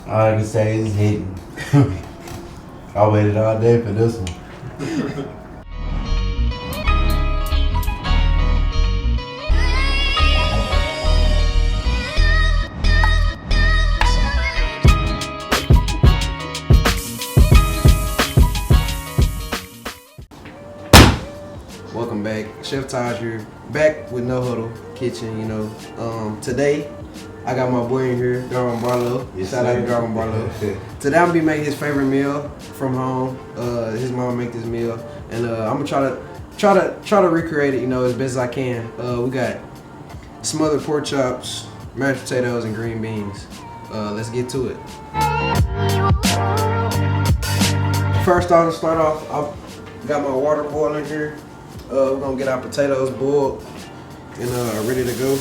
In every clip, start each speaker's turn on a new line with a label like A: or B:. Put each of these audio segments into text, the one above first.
A: All I can say is hitting. I waited all day for this one.
B: Welcome back, Chef Tahj here, back with No Huddle Kitchen. Today I got my boy in here, Darwin Barlow. Shout out to Darwin Barlow. Today I'm gonna be making his favorite meal from home. His mom make this meal, and I'm gonna try to recreate it, as best as I can. We got smothered pork chops, mashed potatoes, and green beans. Let's get to it. First, I'll start off. I got my water boiling here. We're gonna get our potatoes boiled and ready to go.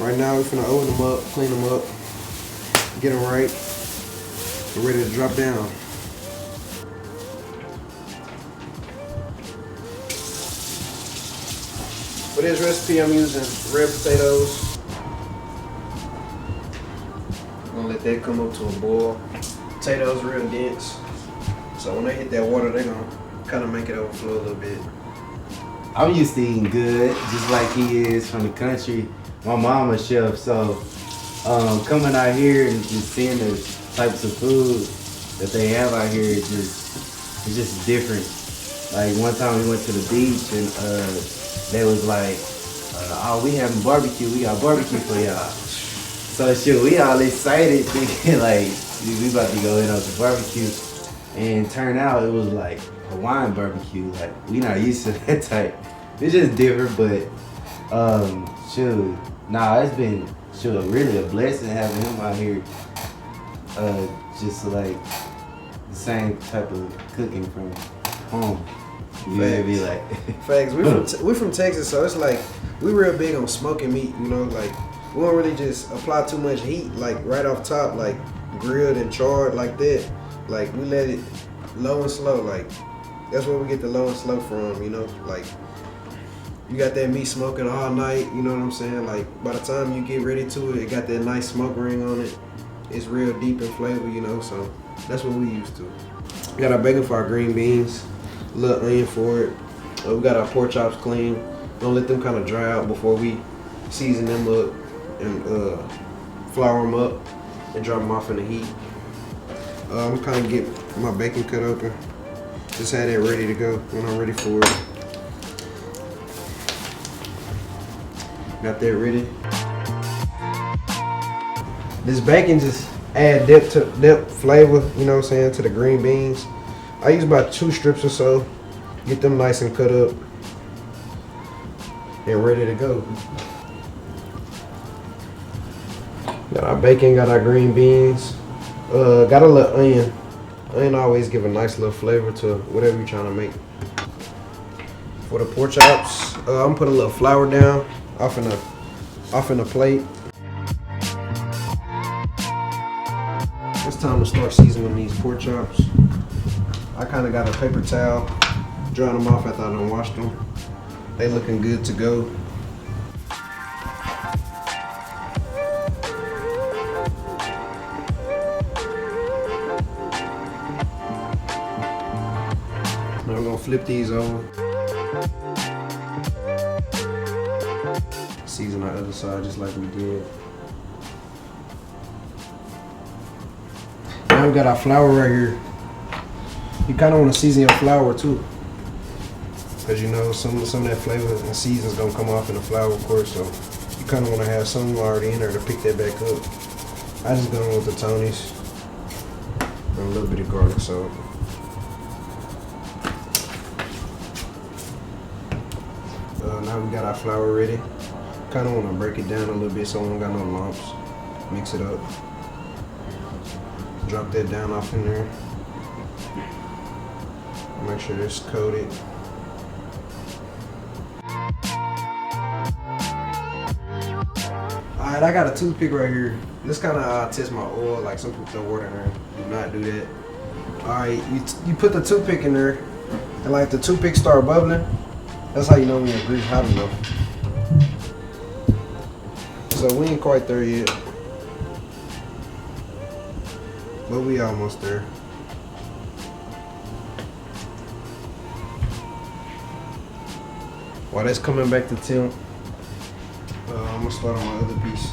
B: Right now, we're gonna open them up, clean them up, get them right. We're ready to drop down. For this recipe, I'm using red potatoes. I'm gonna let that come up to a boil. Potatoes real dense, so when they hit that water, they're gonna kind of make it overflow a little bit.
A: I'm used to eating good, just like he is from the country. My mom a chef, so coming out here and just seeing the types of food that they have out here, it's just different. Like one time we went to the beach and they was like, "Oh, we having barbecue. We got barbecue for y'all." So shit, we all excited, thinking like we about to go in on the barbecue, and turn out it was like Hawaiian barbecue. Like we not used to that type. It's just different, but shoot, nah, it's been really a blessing having him out here. Just like the same type of cooking from home. You be like
B: facts. We from Texas, so it's like we real big on smoking meat. Like we don't really just apply too much heat, like right off top, like grilled and charred like that. Like we let it low and slow. Like that's where we get the low and slow from. Like you got that meat smoking all night. You know what I'm saying? Like by the time you get ready to it, it got that nice smoke ring on it. It's real deep in flavor. So that's what we used to. We got our bacon for our green beans. A little onion for it. We got our pork chops clean. Don't let them kind of dry out before we season them up and flour them up and drop them off in the heat. I'm kind of get my bacon cut open. Just had that ready to go when I'm ready for it. Got that ready. This bacon just add depth flavor, to the green beans. I use about 2 strips or so. Get them nice and cut up and ready to go. Got our bacon, got our green beans. Got a little onion. Onion always give a nice little flavor to whatever you're trying to make. For the pork chops, I'm gonna put a little flour down off in the plate. It's time to start seasoning these pork chops. I kind of got a paper towel, drying them off after I done washed them. They looking good to go. Now we're gonna flip these over. Season our other side just like we did. Now we got our flour right here. You kind of want to season your flour too, because some of that flavor and season's gonna come off in the flour, of course. So you kind of want to have some already in there to pick that back up. I just go in with the Tony's and a little bit of garlic salt. Now we got our flour ready. Kind of want to break it down a little bit so we don't got no lumps. Mix it up. Drop that down off in there. Make sure it's coated. Alright, I got a toothpick right here. This kind of test my oil, like some people throw water in there. Do not do that. Alright, you put the toothpick in there, and like the toothpick start bubbling, that's how you know when your grease hot enough. So we ain't quite there yet. but we almost there. While that's coming back to temp, I'm gonna start on my other piece.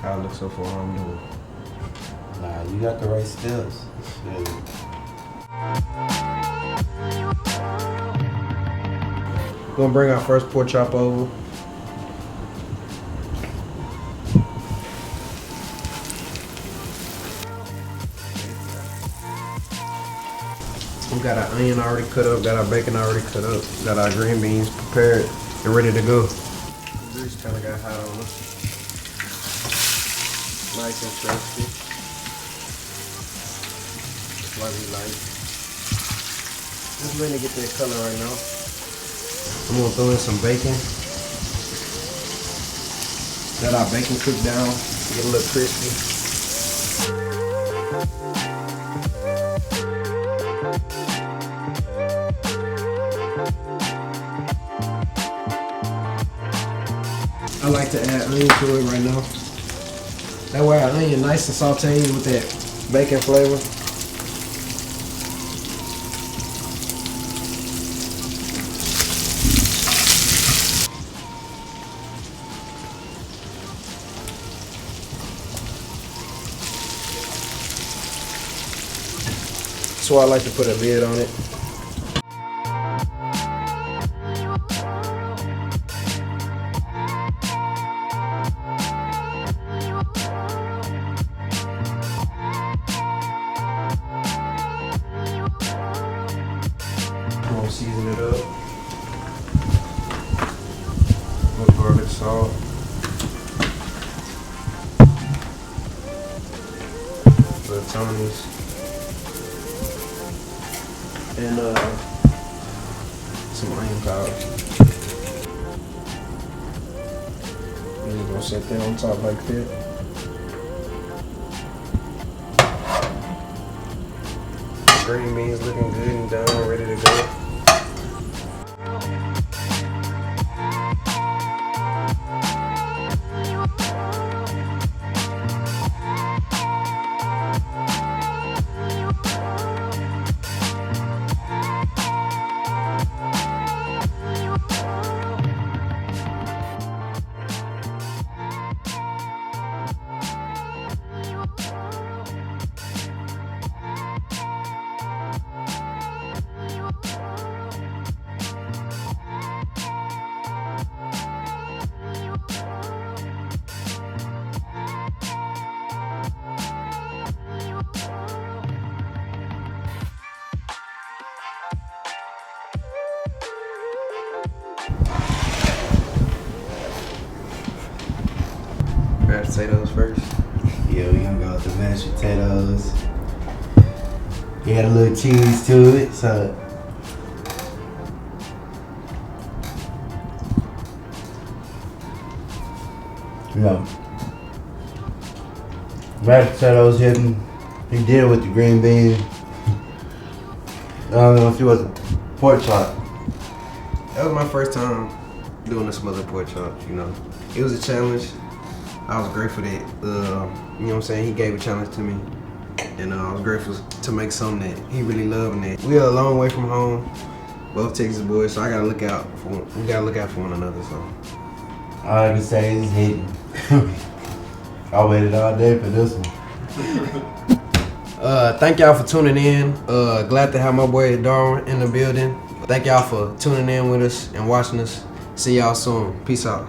B: How it looks so far, I'm doing.
A: Nah, you got the right steps.
B: Gonna bring our first pork chop over. We got our onion already cut up, got our bacon already cut up, got our green beans prepared and ready to go. The grease kind of got hot on us. Nice and crispy. Slightly light. Just letting it get that color right now. I'm gonna throw in some bacon. Let our bacon cook down, get a little crispy. I like to add onion to it right now. That way our onion nice and sauteed with that bacon flavor. So I like to put a lid on it. I'm gonna season it up. With garlic salt. Little Tony's. And some onion powder. And you're gonna set that on top like that. Green beans looking good and done, ready to go. Mashed potatoes first.
A: Yeah, we gonna go with the mashed potatoes. You had a little cheese to it, so yeah. Mashed potatoes hitting. He did it with the green beans. I don't know if it was a pork chop.
B: That was my first time doing the smothered pork chops, you know. It was a challenge. I was grateful that, you know what I'm saying, he gave a challenge to me. And I was grateful to make something that he really loved and that. We are a long way from home, both Texas boys, so we gotta look out for one another, so.
A: All I can say is hitting. I waited all day for this one.
B: Thank y'all for tuning in. Glad to have my boy Darwin in the building. Thank y'all for tuning in with us and watching us. See y'all soon. Peace out.